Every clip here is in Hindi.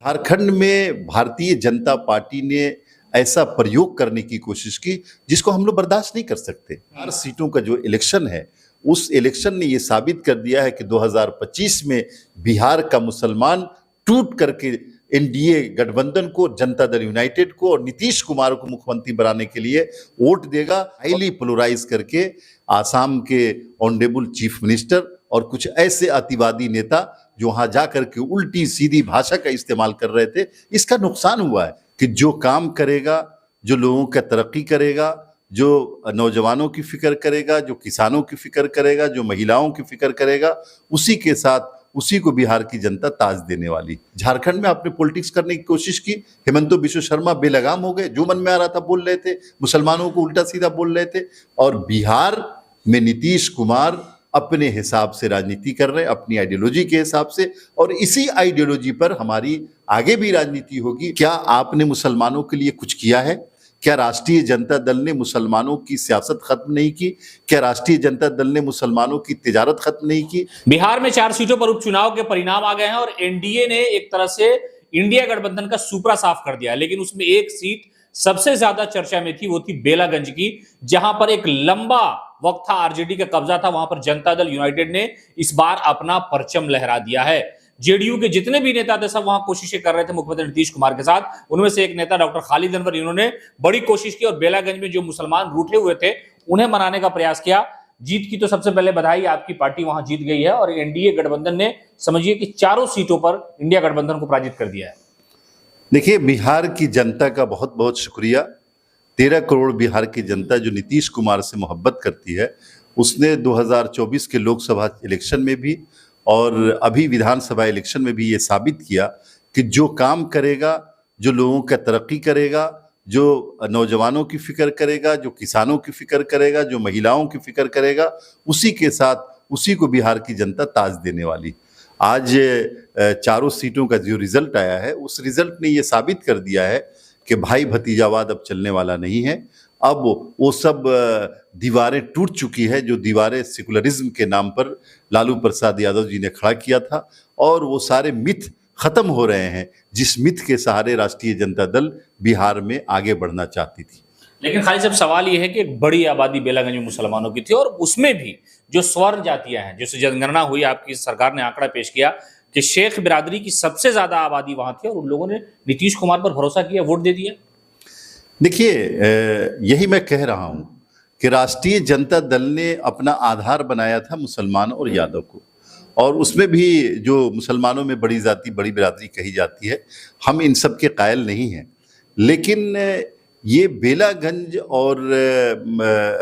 झारखंड में भारतीय जनता पार्टी ने ऐसा प्रयोग करने की कोशिश की जिसको हम लोग बर्दाश्त नहीं कर सकते। 4 सीटों का जो इलेक्शन है, उस इलेक्शन ने ये साबित कर दिया है कि 2025 में बिहार का मुसलमान टूट करके एनडीए गठबंधन को, जनता दल यूनाइटेड को और नीतीश कुमार को मुख्यमंत्री बनाने के लिए वोट देगा। हाईली पोलराइज करके आसाम के ऑनरेबल चीफ मिनिस्टर और कुछ ऐसे अतिवादी नेता जो वहां जाकर के उल्टी सीधी भाषा का इस्तेमाल कर रहे थे, इसका नुकसान हुआ है कि जो काम करेगा, जो लोगों का तरक्की करेगा, जो नौजवानों की फिक्र करेगा, जो किसानों की फिक्र करेगा, जो महिलाओं की फिक्र करेगा, उसी के साथ उसी को बिहार की जनता ताज देने वाली। झारखंड में आपने पॉलिटिक्स करने की कोशिश की, हेमंतो बिश्व शर्मा बेलगाम हो गए, जो मन में आ रहा था बोल रहे थे, मुसलमानों को उल्टा सीधा बोल रहे थे। और बिहार में नीतीश कुमार अपने हिसाब से राजनीति कर रहे हैं, अपनी आइडियोलॉजी के हिसाब से, और इसी आइडियोलॉजी पर हमारी आगे भी राजनीति होगी। क्या आपने मुसलमानों के लिए कुछ किया है? क्या राष्ट्रीय जनता दल ने मुसलमानों की सियासत खत्म नहीं की? क्या राष्ट्रीय जनता दल ने मुसलमानों की तिजारत खत्म नहीं की? बिहार में 4 सीटों पर उपचुनाव के परिणाम आ गए हैं और एनडीए ने एक तरह से इंडिया गठबंधन का सुपरा साफ कर दिया है। लेकिन उसमें एक सीट सबसे ज्यादा चर्चा में थी, वो थी बेलागंज की, जहां पर एक लंबा वक्त था आरजेडी का कब्जा था। वहां पर जनता दल यूनाइटेड ने इस बार अपना परचम लहरा दिया है। जेडीयू के जितने भी नेता थे सब वहां कोशिशें कर रहे थे मुख्यमंत्री नीतीश कुमार के साथ। उनमें से एक नेता डॉक्टर खालिद अनवर, इन्होंने बड़ी कोशिश की और बेलागंज में जो मुसलमान रूठे हुए थे उन्हें मनाने का प्रयास किया। जीत की तो सबसे पहले बधाई, आपकी पार्टी वहां जीत गई है और एनडीए गठबंधन ने समझिए कि 4 सीटों पर इंडिया गठबंधन को पराजित कर दिया है। देखिए, बिहार की जनता का बहुत बहुत शुक्रिया। 13 करोड़ बिहार की जनता जो नीतीश कुमार से मोहब्बत करती है, उसने 2024 के लोकसभा इलेक्शन में भी और अभी विधानसभा इलेक्शन में भी ये साबित किया कि जो काम करेगा, जो लोगों का तरक्की करेगा, जो नौजवानों की फिक्र करेगा, जो किसानों की फिक्र करेगा, जो महिलाओं की फिक्र करेगा, उसी के साथ उसी को बिहार की जनता ताज देने वाली। आज 4 सीटों का जो रिजल्ट आया है, उस रिजल्ट ने ये साबित कर दिया है कि भाई भतीजावाद अब चलने वाला नहीं है। अब वो सब दीवारें टूट चुकी है, जो दीवारें सेकुलरिज्म के नाम पर लालू प्रसाद यादव जी ने खड़ा किया था, और वो सारे मिथ खत्म हो रहे हैं जिस मिथ के सहारे राष्ट्रीय जनता दल बिहार में आगे बढ़ना चाहती थी। लेकिन खाली साहब, सवाल यह है कि एक बड़ी आबादी बेलागंज में मुसलमानों की थी और उसमें भी जो स्वर्ण जातियां हैं, जैसे जनगणना हुई, आपकी सरकार ने आंकड़ा पेश किया कि शेख बिरादरी की सबसे ज्यादा आबादी वहां थी और उन लोगों ने नीतीश कुमार पर भरोसा किया, वोट दे दिया। देखिए, यही मैं कह रहा हूं कि राष्ट्रीय जनता दल ने अपना आधार बनाया था मुसलमान और यादव को, और उसमें भी जो मुसलमानों में बड़ी जाति, बड़ी बिरादरी कही जाती है, हम इन सब के कायल नहीं हैं। लेकिन ये बेलागंज और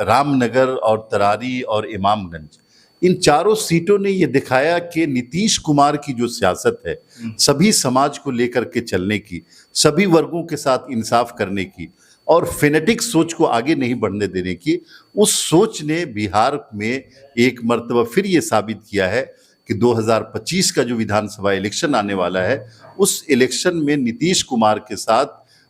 रामनगर और तरारी और इमामगंज, इन 4 सीटों ने ये दिखाया कि नीतीश कुमार की जो सियासत है, सभी समाज को लेकर के चलने की, सभी वर्गों के साथ इंसाफ करने की और फेनेटिक सोच को आगे नहीं बढ़ने देने की, उस सोच ने बिहार में एक मर्तबा फिर ये साबित किया है कि 2025 का जो विधानसभा इलेक्शन आने वाला है, उस इलेक्शन में नीतीश कुमार के साथ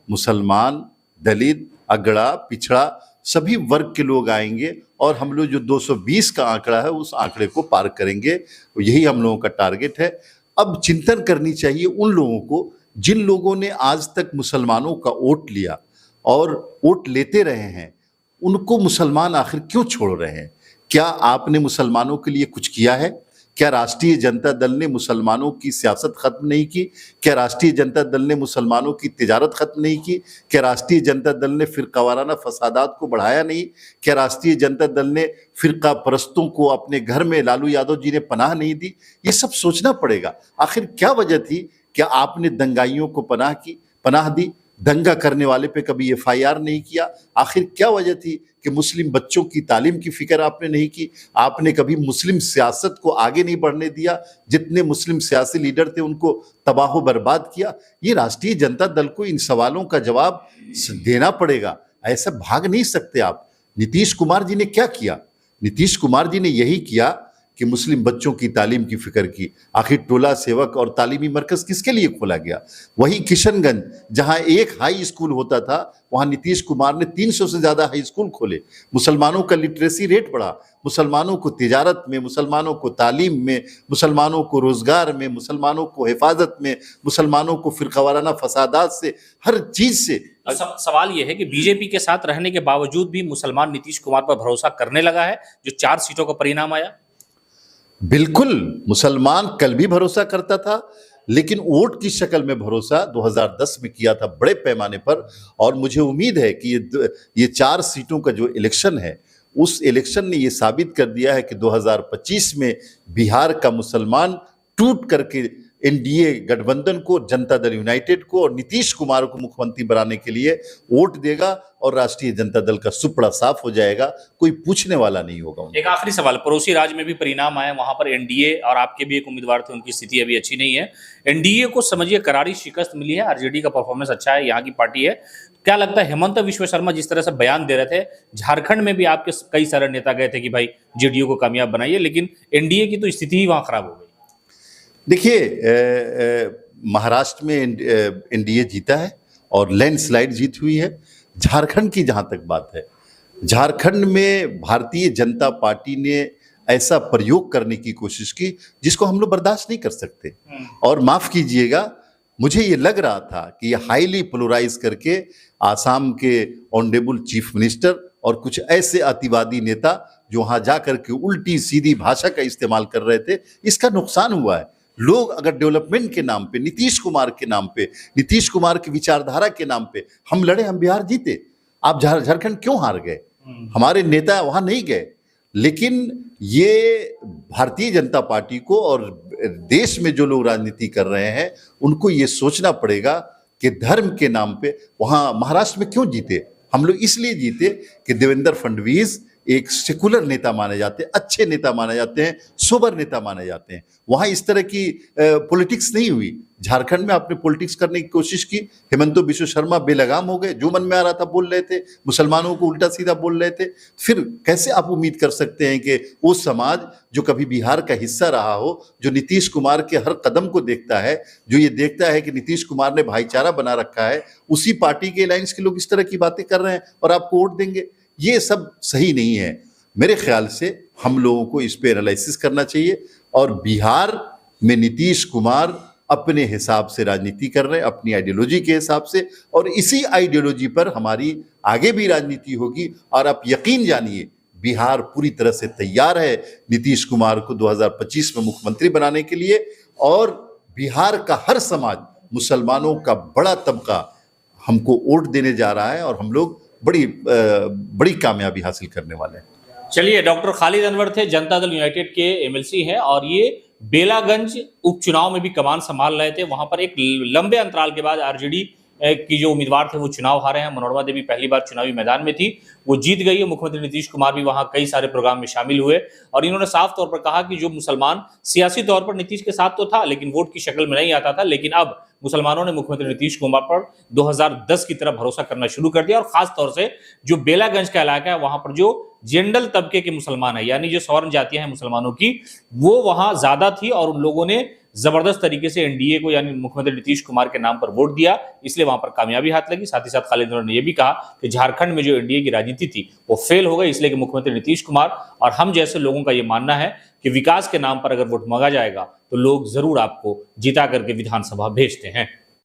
मुसलमान, दलित, अगड़ा, पिछड़ा सभी वर्ग के लोग आएंगे और हम लोग जो 220 का आंकड़ा है उस आंकड़े को पार करेंगे। यही हम लोगों का टारगेट है। अब चिंतन करनी चाहिए उन लोगों को जिन लोगों ने आज तक मुसलमानों का वोट लिया और वोट लेते रहे हैं, उनको मुसलमान आखिर क्यों छोड़ रहे हैं? क्या आपने मुसलमानों के लिए कुछ किया है? क्या राष्ट्रीय जनता दल ने मुसलमानों की सियासत खत्म नहीं की? क्या राष्ट्रीय जनता दल ने मुसलमानों की तिजारत खत्म नहीं की? क्या राष्ट्रीय जनता दल ने फिरकावाराना फसादात को बढ़ाया नहीं? क्या राष्ट्रीय जनता दल ने फिरका परस्तों को अपने घर में लालू यादव जी ने पनाह नहीं दी? ये सब सोचना पड़ेगा। आखिर क्या वजह थी? क्या आपने दंगाइयों को पनाह दी? दंगा करने वाले पे कभी एफआईआर नहीं किया? आखिर क्या वजह थी कि मुस्लिम बच्चों की तालीम की फिक्र आपने नहीं की? आपने कभी मुस्लिम सियासत को आगे नहीं बढ़ने दिया? जितने मुस्लिम सियासी लीडर थे उनको तबाह बर्बाद किया। ये राष्ट्रीय जनता दल को इन सवालों का जवाब देना पड़ेगा, ऐसा भाग नहीं सकते आप। नीतीश कुमार जी ने क्या किया? नीतीश कुमार जी ने यही किया कि मुस्लिम बच्चों की तालीम की फिक्र की। आखिर टोला सेवक और तालीमी मरकज किसके लिए खोला गया? वही किशनगंज, जहां एक हाई स्कूल होता था, वहां नीतीश कुमार ने 300 से ज्यादा हाई स्कूल खोले। मुसलमानों का लिटरेसी रेट बढ़ा, मुसलमानों को तिजारत में, मुसलमानों को तालीम में, मुसलमानों को रोजगार में, मुसलमानों को हिफाजत में, मुसलमानों को फिरकावाराना फसादात से, हर चीज से। सवाल यह है कि बीजेपी के साथ रहने के बावजूद भी मुसलमान नीतीश कुमार पर भरोसा करने लगा है, जो 4 सीटों का परिणाम आया। बिल्कुल, मुसलमान कल भी भरोसा करता था, लेकिन वोट की शक्ल में भरोसा 2010 में किया था बड़े पैमाने पर। और मुझे उम्मीद है कि ये 4 सीटों का जो इलेक्शन है, उस इलेक्शन ने ये साबित कर दिया है कि 2025 में बिहार का मुसलमान टूट करके एनडीए गठबंधन को, जनता दल यूनाइटेड को और नीतीश कुमार को मुख्यमंत्री बनाने के लिए वोट देगा और राष्ट्रीय जनता दल का सुपड़ा साफ हो जाएगा, कोई पूछने वाला नहीं होगा। एक आखिरी सवाल, पड़ोसी राज्य में भी परिणाम आया, वहां पर एनडीए और आपके भी एक उम्मीदवार थे, उनकी स्थिति अभी अच्छी नहीं है। एनडीए को समझिए करारी शिकस्त मिली है, आरजेडी का परफॉर्मेंस अच्छा है, यहाँ की पार्टी है। क्या लगता है हेमंत विश्व शर्मा जिस तरह से बयान दे रहे थे, झारखंड में भी आपके कई सारे नेता गए थे कि भाई जेडीयू को कामयाब बनाइए, लेकिन एनडीए की तो स्थिति ही वहां खराब हो गई। देखिए, महाराष्ट्र में एनडीए जीता है और लैंडस्लाइड जीत हुई है। झारखंड की जहां तक बात है, झारखंड में भारतीय जनता पार्टी ने ऐसा प्रयोग करने की कोशिश की जिसको हम लोग बर्दाश्त नहीं कर सकते। और माफ कीजिएगा, मुझे ये लग रहा था कि ये हाईली पोलराइज करके आसाम के ऑनरेबल चीफ मिनिस्टर और कुछ ऐसे अतिवादी नेता जो वहां जाकर के उल्टी सीधी भाषा का इस्तेमाल कर रहे थे, इसका नुकसान हुआ है। लोग अगर डेवलपमेंट के नाम पे, नीतीश कुमार के नाम पे, नीतीश कुमार की विचारधारा के नाम पे हम लड़े, हम बिहार जीते। आप झारखंड क्यों हार गए? हमारे नेता वहां नहीं गए। लेकिन ये भारतीय जनता पार्टी को और देश में जो लोग राजनीति कर रहे हैं, उनको ये सोचना पड़ेगा कि धर्म के नाम पे वहां महाराष्ट्र में क्यों जीते। हम लोग इसलिए जीते कि देवेंद्र फडणवीस एक सेकुलर नेता माने जाते हैं, अच्छे नेता माने जाते हैं, सोबर नेता माने जाते हैं। वहां इस तरह की पॉलिटिक्स नहीं हुई। झारखंड में आपने पॉलिटिक्स करने की कोशिश की, हेमंत विश्व शर्मा बेलगाम हो गए, जो मन में आ रहा था बोल रहे थे, मुसलमानों को उल्टा सीधा बोल रहे थे। फिर कैसे आप उम्मीद कर सकते हैं कि वो समाज जो कभी बिहार का हिस्सा रहा हो, जो नीतीश कुमार के हर कदम को देखता है, जो ये देखता है कि नीतीश कुमार ने भाईचारा बना रखा है, उसी पार्टी के अलायंस के लोग इस तरह की बातें कर रहे हैं और आपको वोट देंगे? ये सब सही नहीं है। मेरे ख्याल से हम लोगों को इस पे एनालिसिस करना चाहिए। और बिहार में नीतीश कुमार अपने हिसाब से राजनीति कर रहे हैं, अपनी आइडियोलॉजी के हिसाब से, और इसी आइडियोलॉजी पर हमारी आगे भी राजनीति होगी। और आप यकीन जानिए, बिहार पूरी तरह से तैयार है नीतीश कुमार को 2025 में मुख्यमंत्री बनाने के लिए। और बिहार का हर समाज, मुसलमानों का बड़ा तबका हमको वोट देने जा रहा है और हम लोग बड़ी कामयाबी हासिल करने वाले हैं। चलिए, डॉक्टर खालिद अनवर थे, जनता दल यूनाइटेड के एमएलसी हैं और ये बेलागंज उपचुनाव में भी कमान संभाल रहे थे। वहां पर एक लंबे अंतराल के बाद आरजेडी की जो उम्मीदवार थे वो चुनाव हारे हैं। मनोरमा देवी पहली बार चुनावी मैदान में थी, वो जीत गई है। मुख्यमंत्री नीतीश कुमार भी वहां कई सारे प्रोग्राम में शामिल हुए और इन्होंने साफ तौर पर कहा कि जो मुसलमान सियासी तौर पर नीतीश के साथ तो था, लेकिन वोट की शक्ल में नहीं आता था, लेकिन अब मुसलमानों ने मुख्यमंत्री नीतीश कुमार पर 2010 की तरह भरोसा करना शुरू कर दिया। और खास तौर से जो बेलागंज का इलाका है, वहां पर जो जनरल तबके के मुसलमान है, यानी जो सवर्ण जातियां हैं मुसलमानों की, वो वहां ज्यादा थी और उन लोगों ने जबरदस्त तरीके से एनडीए को, यानी मुख्यमंत्री नीतीश कुमार के नाम पर वोट दिया, इसलिए वहां पर कामयाबी हाथ लगी। साथ ही साथ खालिद अनवर ने यह भी कहा कि झारखंड में जो एनडीए की राजनीति थी वो फेल हो गई, इसलिए कि मुख्यमंत्री नीतीश कुमार और हम जैसे लोगों का यह मानना है कि विकास के नाम पर अगर वोट मांगा जाएगा तो लोग जरूर आपको जिता करके विधानसभा भेजते हैं।